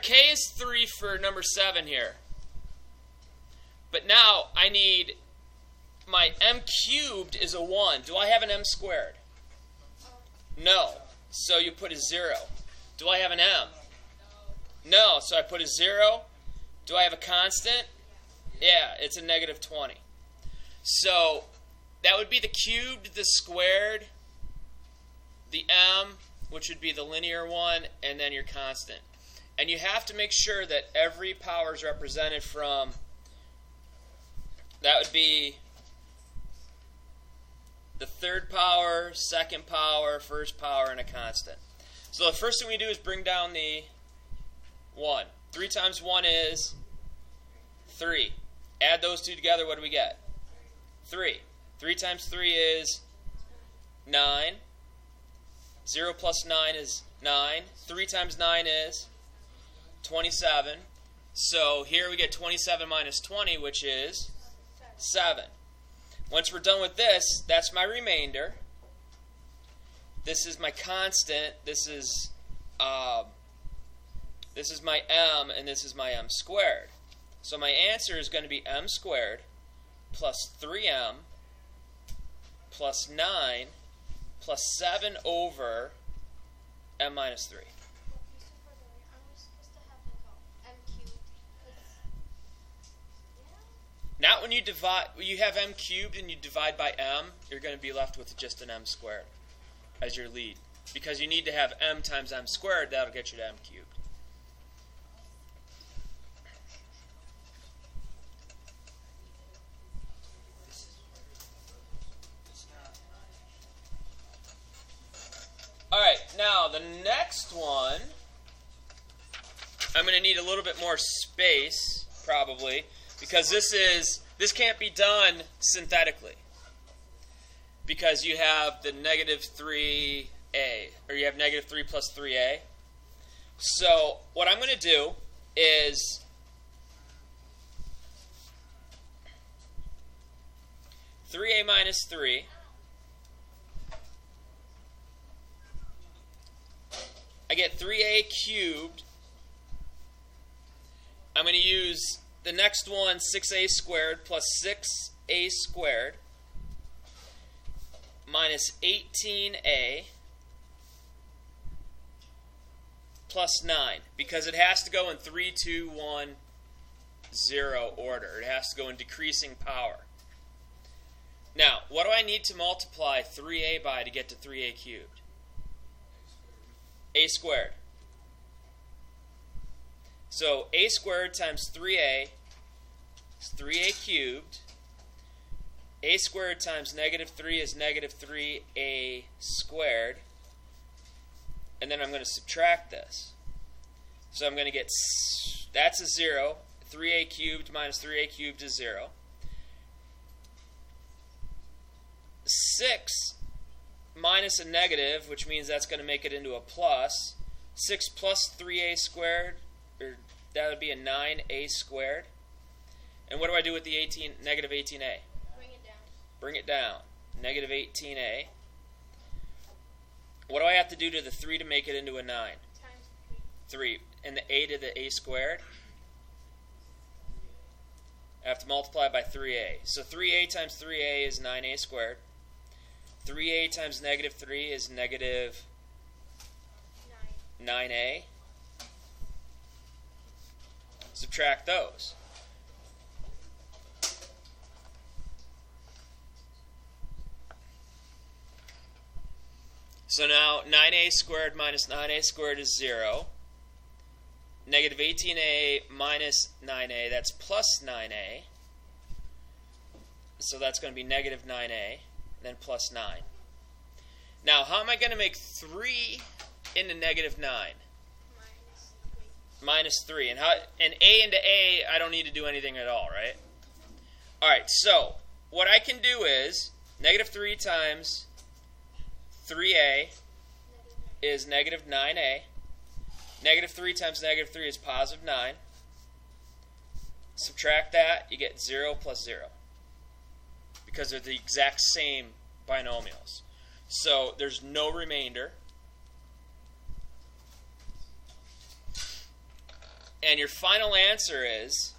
k is 3 for number 7 here. But now I need my m cubed is a 1. Do I have an m squared? No. So you put a 0. Do I have an m? No. So I put a 0. Do I have a constant? Yeah, it's a negative 20. So that would be the cubed, the squared, the m, which would be the linear one, and then your constant. And you have to make sure that every power is represented from, that would be the third power, second power, first power, and a constant. So the first thing we do is bring down the 1. 3 times 1 is 3. Add those two together, what do we get? 3. 3 times 3 is 9. 0 plus 9 is 9. 3 times 9 is 27. So here we get 27 minus 20, which is 7. Once we're done with this, that's my remainder. This is my constant. This is my m, and this is my m squared. So my answer is going to be m squared plus 3m plus 9 plus 7 over m minus 3. Not when you divide, you have m cubed and you divide by m, you're going to be left with just an m squared as your lead. Because you need to have m times m squared, that'll get you to m cubed. Alright, now the next one, I'm going to need a little bit more space, probably, because this can't be done synthetically. Because you have the negative 3a, or you have negative 3 plus 3a. So what I'm going to do is (3a minus 3). I get 3a cubed. I'm going to use the next one, 6a squared plus 6a squared minus 18a plus 9. Because it has to go in 3, 2, 1, 0 order. It has to go in decreasing power. Now, what do I need to multiply 3a by to get to 3a cubed? A squared. So a squared times 3a is 3a cubed. A squared times negative 3 is negative 3a squared. And then I'm going to subtract this. So I'm going to get, that's a 0. 3a cubed minus 3a cubed is 0. 6 minus a negative, which means that's going to make it into a plus. 6 plus 3a squared, or that would be a 9a squared. And what do I do with the negative 18a? Bring it down. Bring it down. Negative 18a. What do I have to do to the 3 to make it into a 9? Times 3. And the a to the a squared? I have to multiply by 3a. So 3a times 3a is 9a squared. 3a times negative 3 is negative 9a. Subtract those. So now 9a squared minus 9a squared is 0. Negative 18a minus 9a, that's plus 9a. So that's going to be negative 9a. Then plus 9. Now, how am I going to make 3 into negative 9? Minus 3. And a into a, I don't need to do anything at all, right? All right, so what I can do is negative 3 times 3a is negative 9a. Negative 3 times negative 3 is positive 9. Subtract that, you get 0 plus 0. Because they're the exact same binomials. So there's no remainder. And your final answer is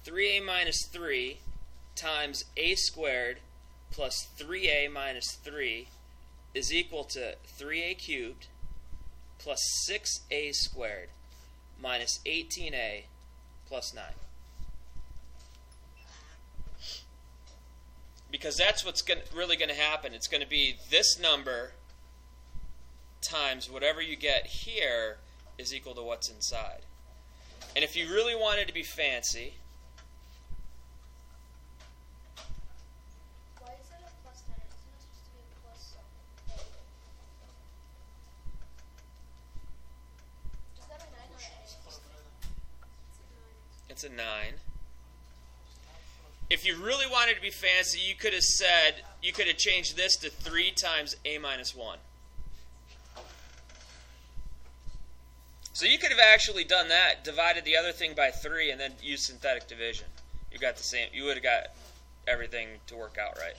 3a minus 3 times a squared plus 3a minus 3 is equal to 3a cubed plus 6a squared minus 18a plus 9. Because that's what's really going to happen. It's going to be this number times whatever you get here is equal to what's inside. And if you really wanted to be fancy, why is it a plus 9? Isn't it supposed to be a plus 8? Is that a 9 or an 8? it's a 9. If you really wanted to be fancy, you could have changed this to 3 times a minus 1. So you could have actually done that, divided the other thing by 3, and then used synthetic division. You got the same. You would have got everything to work out right.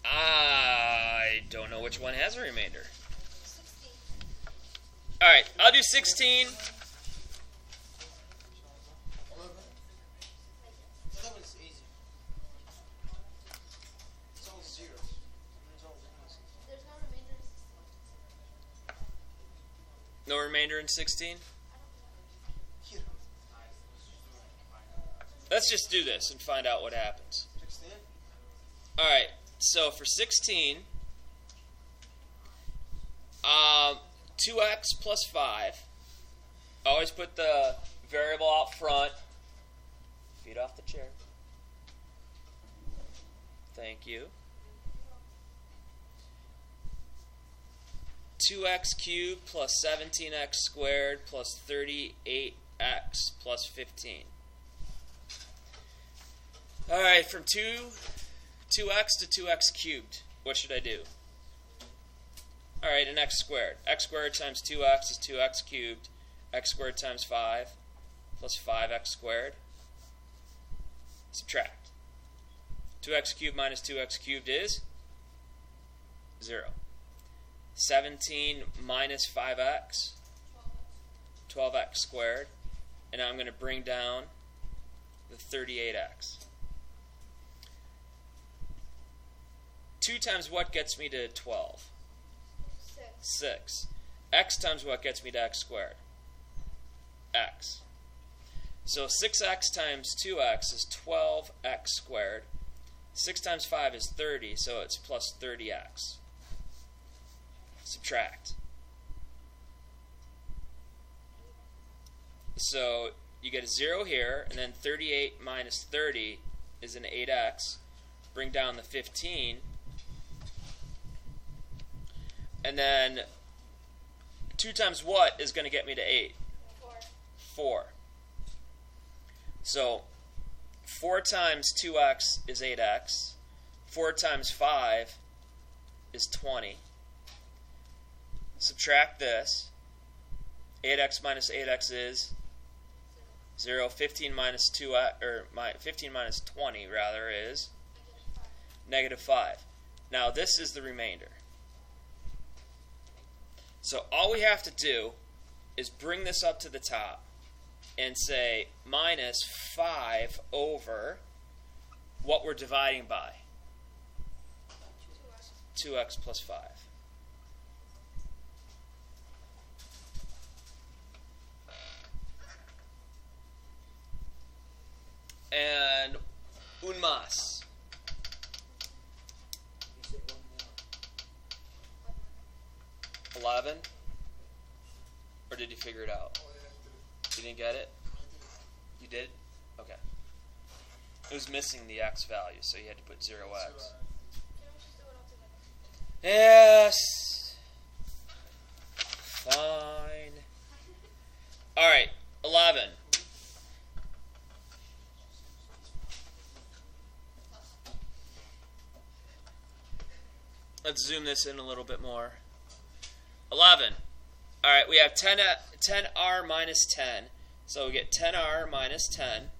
I don't know which one has a remainder. 16. All right, I'll do 16. There's no remainder in 16. No remainder in 16? Let's just do this and find out what happens. All right, so for 16, 2x plus 5. Always put the variable out front. Feet off the chair. Thank you. 2x cubed plus 17x squared plus 38x plus 15. All right, from 2x to 2x cubed, what should I do? All right, an x squared. X squared times 2x is 2x cubed. X squared times 5 plus 5x squared. Subtract. 2x cubed minus 2x cubed is 0. 17 minus 5x, 12x squared. And now I'm going to bring down the 38x. 2 times what gets me to 12? 6. X times what gets me to x squared? X. So 6x times 2x is 12x squared. 6 times 5 is 30, so it's plus 30x. Subtract. So you get a 0 here, and then 38 minus 30 is an 8x. Bring down the 15. And then 2 times what is going to get me to 8? 4. So 4 times 2x is 8x. 4 times 5 is 20. Subtract this. 8x minus 8x is 0. 15 minus 15 minus 20 rather is negative 5. Now this is the remainder. So all we have to do is bring this up to the top and say minus 5 over what we're dividing by. 2x plus 5. And un más. 11? Or did you figure it out? You didn't get it? You did? Okay. It was missing the x value, so you had to put 0x. Yes. Fine. Alright, 11. Let's zoom this in a little bit more. 11. All right, we have 10r minus 10. So we get 10r minus 10.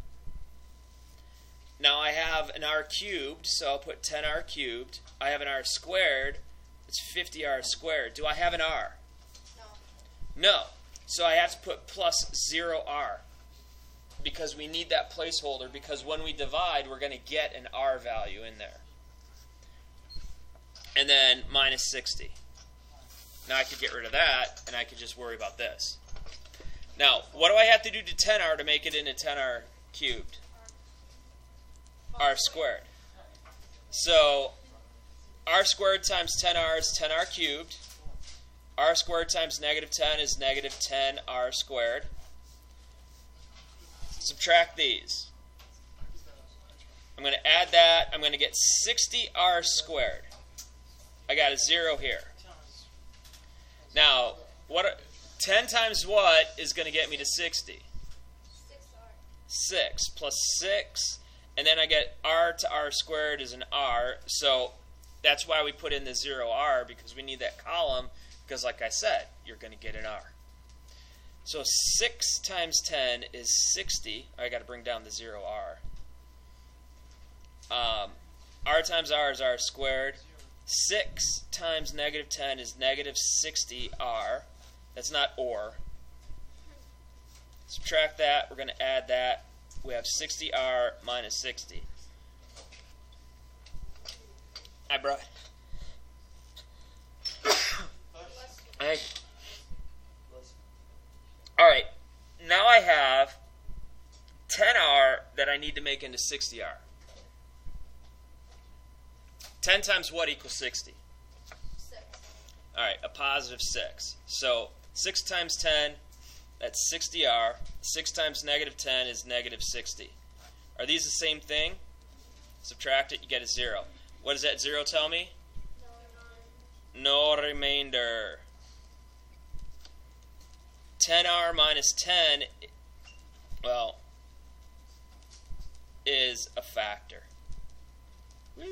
Now I have an r cubed, so I'll put 10r cubed. I have an r squared. It's 50r squared. Do I have an r? No. No. So I have to put plus 0r because we need that placeholder, because when we divide, we're going to get an r value in there. And then minus 60. Now I could get rid of that, and I could just worry about this. Now, what do I have to do to 10r to make it into 10r cubed? R squared. So r squared times 10r is 10r cubed. R squared times negative 10 is negative 10r squared. Subtract these. I'm going to add that. I'm going to get 60r squared. I got a 0 here. Now, 10 times what is going to get me to 60? 6R. 6 plus 6. And then I get r to r squared is an r. So that's why we put in the 0r, because we need that column, because like I said, you're going to get an r. So 6 times 10 is 60. I got to bring down the 0r. R times r is r squared. 6 times negative 10 is negative 60r. That's not or. Subtract that. We're going to add that. We have 60r minus 60. Hi, bro. Hey. All right. Now I have 10r that I need to make into 60r. 10 times what equals 60? 6. All right, a positive 6. So 6 times 10, that's 60r. 6 times negative 10 is negative 60. Are these the same thing? Subtract it, you get a 0. What does that 0 tell me? No. No remainder. 10r minus 10, well, is a factor. Woo!